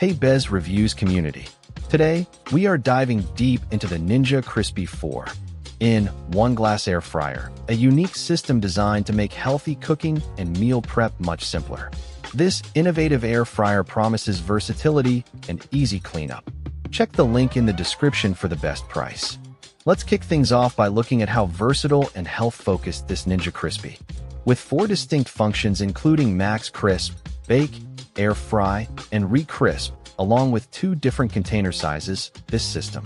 Hey BezReviews community. Today, we are diving deep into the Ninja Crispi 4 in 1 glass air fryer, a unique system designed to make healthy cooking and meal prep much simpler. This innovative air fryer promises versatility and easy cleanup. Check the link in the description for the best price. Let's kick things off by looking at how versatile and health-focused this Ninja Crispi. With 4 distinct functions including max crisp, bake, air fry, and re-crisp, along with 2 different container sizes, this system.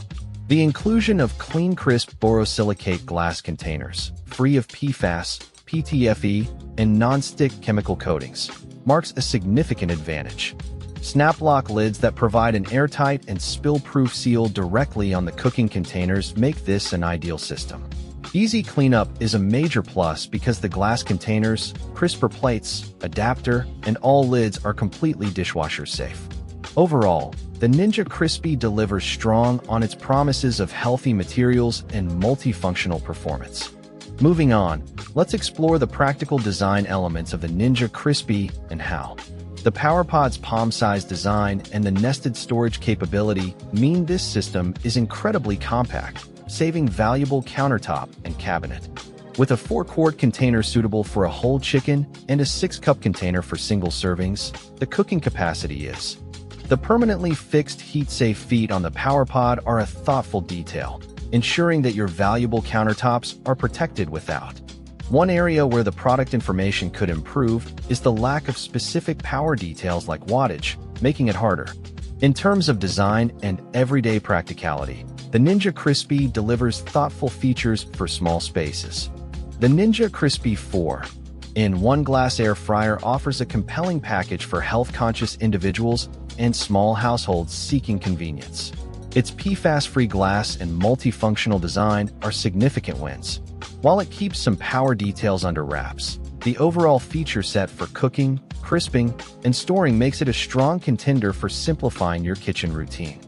The inclusion of clean crisp borosilicate glass containers, free of PFAS, PTFE, and non-stick chemical coatings, marks a significant advantage. Snap-lock lids that provide an airtight and spill-proof seal directly on the cooking containers make this an ideal system. Easy cleanup is a major plus because the glass containers, crisper plates, adapter, and all lids are completely dishwasher safe. Overall, the Ninja Crispi delivers strong on its promises of healthy materials and multifunctional performance. Moving on, let's explore the practical design elements of the Ninja Crispi and how. The PowerPod's palm-sized design and the nested storage capability mean this system is incredibly compact, saving valuable countertop and cabinet. With a 4-quart container suitable for a whole chicken and a 6-cup container for single servings, the cooking capacity is. The permanently fixed heat-safe feet on the PowerPod are a thoughtful detail, ensuring that your valuable countertops are protected without. One area where the product information could improve is the lack of specific power details like wattage, making it harder. In terms of design and everyday practicality, the Ninja Crispi delivers thoughtful features for small spaces. The Ninja Crispi 4 in 1 glass air fryer offers a compelling package for health-conscious individuals and small households seeking convenience. Its PFAS-free glass and multifunctional design are significant wins. While it keeps some power details under wraps, the overall feature set for cooking, crisping, and storing makes it a strong contender for simplifying your kitchen routine.